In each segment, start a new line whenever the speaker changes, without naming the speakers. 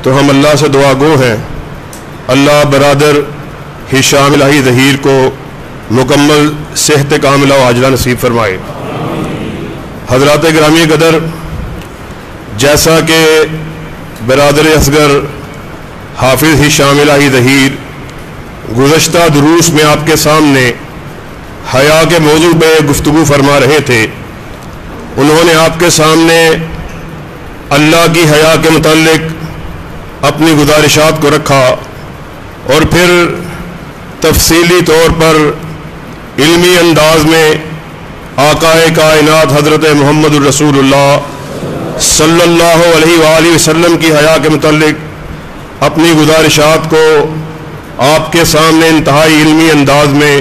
تو ہم اللہ سے دعا گو ہیں اللہ برادر ہشام الہی ظہیر کو مکمل صحت کاملہ و عاجلہ نصیب فرمائے۔ حضرات گرامی قدر، جیسا کہ برادر اصغر حافظ ہشام الہی ظہیر گزشتہ دروس میں آپ کے سامنے حیا کے موضوع پہ گفتگو فرما رہے تھے، انہوں نے آپ کے سامنے اللہ کی حیا کے متعلق اپنی گزارشات کو رکھا اور پھر تفصیلی طور پر علمی انداز میں آقائے کائنات حضرت محمد الرسول اللہ صلی اللہ علیہ وآلہ وسلم کی حیا کے متعلق اپنی گزارشات کو آپ کے سامنے انتہائی علمی انداز میں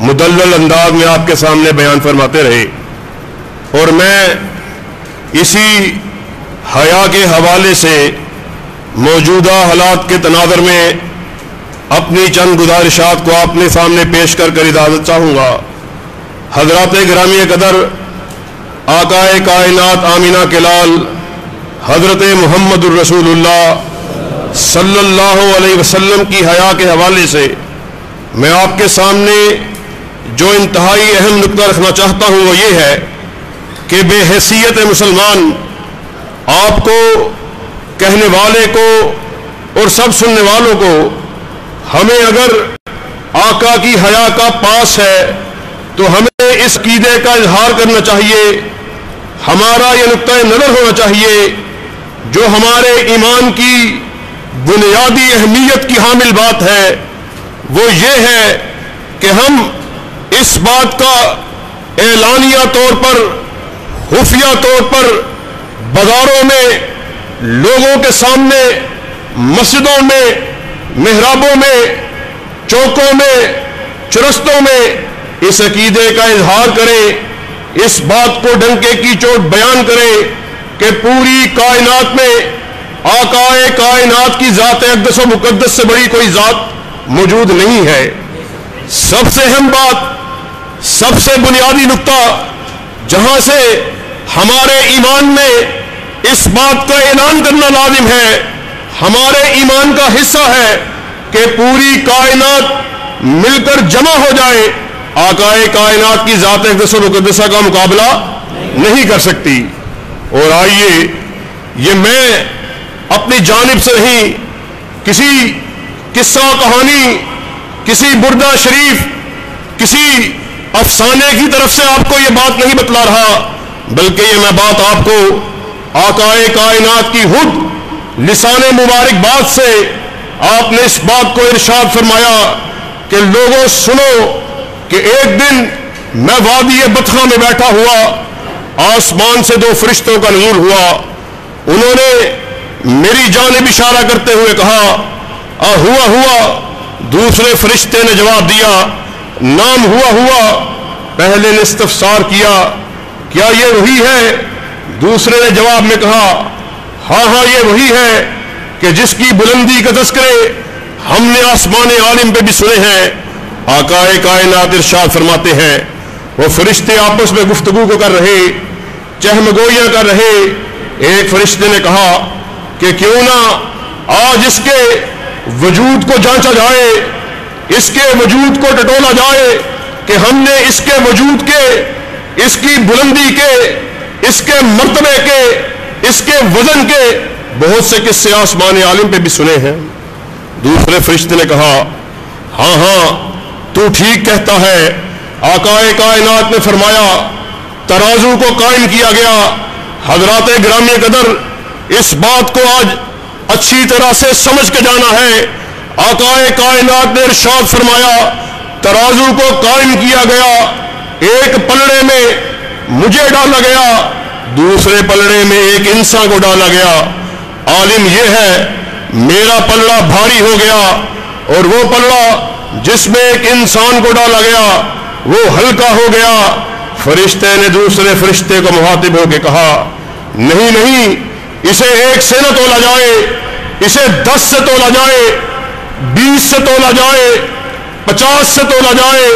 مدلل انداز میں آپ کے سامنے بیان فرماتے رہے، اور میں اسی حیا کے حوالے سے موجودہ حالات کے تناظر میں اپنی چند گزارشات کو آپ نے سامنے پیش کر اجازت چاہوں گا۔ حضرات گرامی قدر، آقائے کائنات آمینہ کے لال حضرت محمد الرسول اللہ صلی اللہ علیہ وسلم کی حیا کے حوالے سے میں آپ کے سامنے جو انتہائی اہم نقطہ رکھنا چاہتا ہوں وہ یہ ہے کہ بے حیثیت مسلمان آپ کو، کہنے والے کو اور سب سننے والوں کو، ہمیں اگر آقا کی حیا کا پاس ہے تو ہمیں اس عقیدے کا اظہار کرنا چاہیے، ہمارا یہ نقطۂ نظر ہونا چاہیے جو ہمارے ایمان کی بنیادی اہمیت کی حامل بات ہے، وہ یہ ہے کہ ہم اس بات کا اعلانیہ طور پر، خفیہ طور پر بازاروں میں، لوگوں کے سامنے، مسجدوں میں، محرابوں میں، چوکوں میں، چرستوں میں اس عقیدے کا اظہار کریں، اس بات کو ڈنکے کی چوٹ بیان کریں کہ پوری کائنات میں آقائے کائنات کی ذات اقدس و مقدس سے بڑی کوئی ذات موجود نہیں ہے۔ سب سے اہم بات، سب سے بنیادی نقطہ جہاں سے ہمارے ایمان میں اس بات کا اعلان کرنا لازم ہے، ہمارے ایمان کا حصہ ہے کہ پوری کائنات مل کر جمع ہو جائے، آقائے کائنات کی ذات اقدس و مقدسہ کا مقابلہ نہیں کر سکتی۔ اور آئیے، یہ میں اپنی جانب سے نہیں، کسی قصہ کہانی، کسی بردہ شریف، کسی افسانے کی طرف سے آپ کو یہ بات نہیں بتلا رہا، بلکہ یہ میں بات آپ کو آقائے کائنات کی خود لسان مبارک بات سے آپ نے اس بات کو ارشاد فرمایا کہ لوگوں سنو کہ ایک دن میں وادی بطحہ میں بیٹھا ہوا، آسمان سے دو فرشتوں کا نزول ہوا، انہوں نے میری جانب اشارہ کرتے ہوئے کہا ہوا ہوا، دوسرے فرشتے نے جواب دیا نام ہوا ہوا، پہلے نے استفسار کیا کیا یہ وہی ہے، دوسرے نے جواب میں کہا ہاں ہاں یہ وہی ہے کہ جس کی بلندی کا تذکرے ہم نے آسمان عالم پہ بھی سنے ہیں۔ آقائے کائنات ارشاد فرماتے ہیں وہ فرشتے آپس میں گفتگو کو کر رہے، چہمگوئیاں کر رہے، ایک فرشتے نے کہا کہ کیوں نہ آج اس کے وجود کو جانچا جائے، اس کے وجود کو ٹٹولا جائے کہ ہم نے اس کے وجود کے، اس کی بلندی کے، اس کے مرتبے کے، اس کے وزن کے بہت سے قصے آسمان عالم پہ بھی سنے ہیں۔ دوسرے فرشتے نے کہا ہاں ہاں تو ٹھیک کہتا ہے۔ آقائے کائنات نے فرمایا ترازو کو قائم کیا گیا۔ حضرات گرامی قدر، اس بات کو آج اچھی طرح سے سمجھ کے جانا ہے۔ آقائے کائنات نے ارشاد فرمایا ترازو کو قائم کیا گیا، ایک پلڑے میں مجھے ڈالا گیا، دوسرے پلڑے میں ایک انسان کو ڈالا گیا۔ عالم یہ ہے میرا پلڑا بھاری ہو گیا اور وہ پلڑا جس میں ایک انسان کو ڈالا گیا وہ ہلکا ہو گیا۔ فرشتے نے دوسرے فرشتے کو مخاطب ہو کے کہا نہیں نہیں، اسے 1 سے نہ تولا جائے، اسے 10 سے تولا جائے، 20 سے تولا جائے، 50 سے تولا جائے،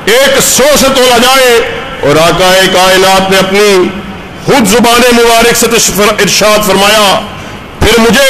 100 سے تولا جائے۔ اور آقائے کائنات نے اپنی خود زبان مبارک سے ارشاد فرمایا پھر مجھے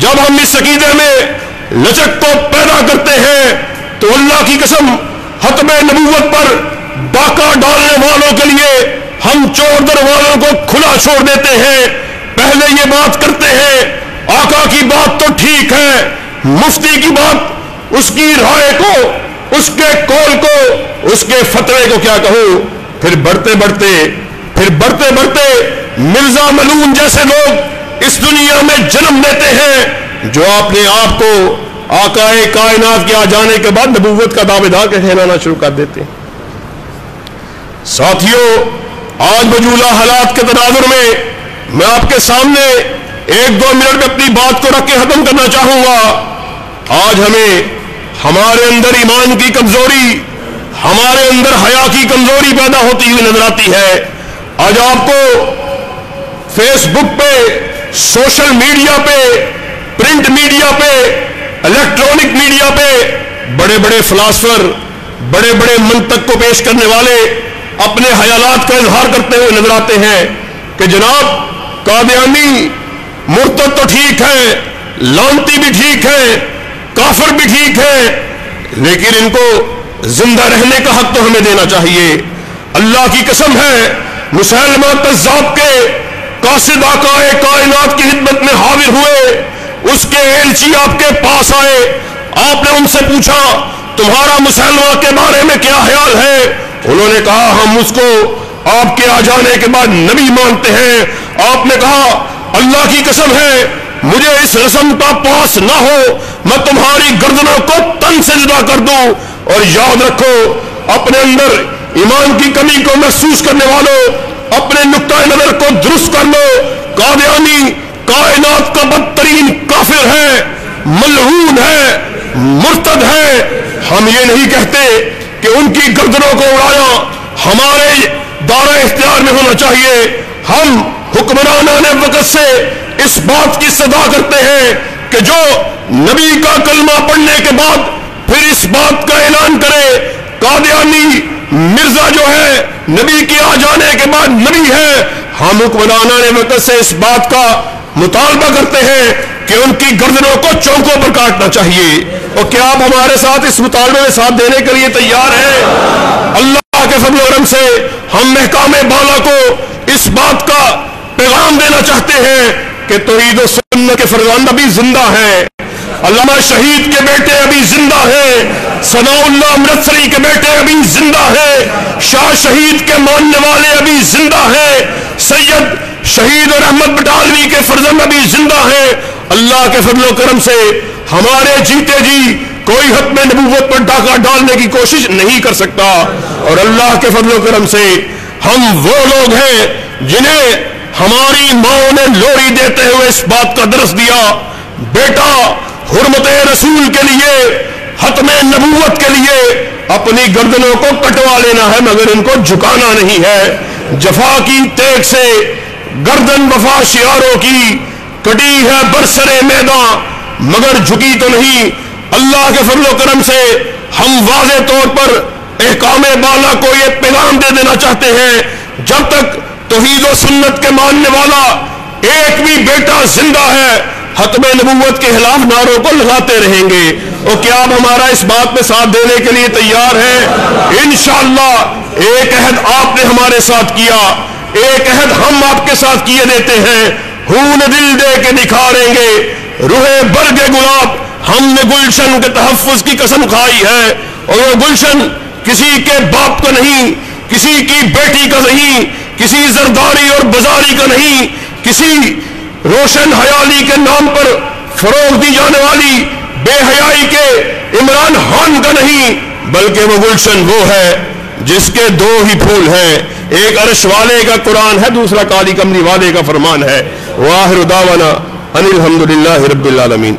جب ہم اس عقیدے میں لچک کو پیدا کرتے ہیں تو اللہ کی قسم ختم نبوت پر ڈاکہ ڈالنے والوں کے لیے ہم چور دروازوں کو کھلا چھوڑ دیتے ہیں. پہلے یہ بات کرتے ہیں آقا کی بات تو ٹھیک ہے, مفتی کی بات, اس کی رائے کو, اس کے قول کو, اس کے فتوے کو کیا کہوں. پھر بڑھتے بڑھتے مرزا ملون جیسے لوگ اس دنیا میں جنم لیتے ہیں جو اپنے آپ کو آقائے کائنات کے آ جانے کے بعد نبوت کا دعوے دار کہلانا شروع کر دیتے ہیں. ساتھیوں, آج مجھولہ حالات کے تناظر میں میں آپ کے سامنے 1-2 منٹ میں اپنی بات کو رکھ کے ختم کرنا چاہوں گا. آج ہمیں ہمارے اندر ایمان کی کمزوری, ہمارے اندر حیا کی کمزوری پیدا ہوتی ہوئی نظر آتی ہے. آج آپ کو فیس بک پہ, سوشل میڈیا پہ, پرنٹ میڈیا پہ, الیکٹرانک میڈیا پہ بڑے بڑے فلاسفر, بڑے بڑے منطق کو پیش کرنے والے اپنے خیالات کا اظہار کرتے ہوئے نظر آتے ہیں کہ جناب قادیانی مرتد تو ٹھیک ہے, لعنتی بھی ٹھیک ہے, کافر بھی ٹھیک ہے, لیکن ان کو زندہ رہنے کا حق تو ہمیں دینا چاہیے. اللہ کی قسم ہے مسلمہ کذاب کے قاصد آقائے کائنات کی خدمت میں حاضر ہوئے, اس کے ایلچی آپ کے پاس آئے, آپ نے ان سے پوچھا تمہارا مسلمہ کے بارے میں کیا خیال ہے. انہوں نے کہا ہم اس کو آپ کے آ جانے کے بعد نبی مانتے ہیں. آپ نے کہا اللہ کی قسم ہے مجھے اس رسم کا پاس نہ ہو, میں تمہاری گردنوں کو تن سے جدا کر دوں. اور یاد رکھو اپنے اندر ایمان کی کمی کو محسوس کرنے والوں, اپنے نقطۂ نظر کو درست کر لو. قادیانی کائنات کا بدترین کافر ہے, ملعون ہے, مرتد ہے. ہم یہ نہیں کہتے کہ ان کی گردنوں کو اڑایا ہمارے دائرہ اختیار میں ہونا چاہیے. ہم حکمرانان وقت سے اس بات کی صدا کرتے ہیں کہ جو نبی کا کلمہ پڑھنے کے بعد پھر اس بات کا اعلان کرے قادیانی مرزا جو ہے نبی کے آ جانے کے بعد نبی ہے. ہم حکمرانان وقت سے اس بات کا مطالبہ کرتے ہیں کہ ان کی گردنوں کو چونکوں پر کاٹنا چاہیے. اور کیا آپ ہمارے ساتھ اس مطالبے میں ساتھ دینے کے لیے تیار ہیں؟ اللہ کے فضل و کرم سے ہم محکام بالا کو اس بات کا پیغام دینا چاہتے ہیں کہ توحید و سنت کے فرزند ابھی زندہ ہیں, علامہ شہید کے بیٹے ابھی زندہ ہیں, ثناء اللہ امرتسری کے بیٹے ابھی زندہ ہیں, شاہ شہید کے ماننے والے ابھی زندہ ہیں, سید شہید اور احمد بٹالوی کے فرزند ابھی زندہ ہیں. اللہ کے فضل و کرم سے ہمارے جیتے جی کوئی ختم نبوت پر ڈاکہ ڈالنے کی کوشش نہیں کر سکتا. اور اللہ کے فضل و کرم سے ہم وہ لوگ ہیں جنہیں ہماری ماں نے لوری دیتے ہوئے اس بات کا درس دیا, بیٹا حرمت رسول کے لیے, ختم نبوت کے لیے اپنی گردنوں کو کٹوا لینا ہے مگر ان کو جھکانا نہیں ہے. جفا کی تیغ سے گردن وفا شیاروں کی کٹی ہے برسرے میدان مگر جھکی تو نہیں. اللہ کے فضل و کرم سے ہم واضح طور پر احکام بالا کو یہ پیغام دے دینا چاہتے ہیں جب تک توحید و سنت کے ماننے والا ایک بھی بیٹا زندہ ہے ختم نبوت کے خلاف نعروں کو لگاتے رہیں گے. اور کیا آپ ہمارا اس بات میں ساتھ دینے کے لیے تیار ہیں؟ انشاءاللہ ایک عہد آپ نے ہمارے ساتھ کیا, ایک عہد ہم آپ کے ساتھ کیے دیتے ہیں. خون دل دے کے نکھاریں گے روح برگ گلاب, ہم نے گلشن کے تحفظ کی قسم کھائی ہے. اور وہ گلشن کسی کے باپ کا نہیں, کسی کی بیٹی کا نہیں, کسی زرداری اور بازاری کا نہیں, کسی روشن حیالی کے نام پر فروغ دی جانے والی بے حیائی کے عمران خان کا نہیں, بلکہ وہ گلشن وہ ہے جس کے 2 ہی پھول ہیں, ایک عرش والے کا قرآن ہے, دوسرا قاضی کمری والے کا فرمان ہے. وآخر دعوانا ان الحمدللہ رب العالمین.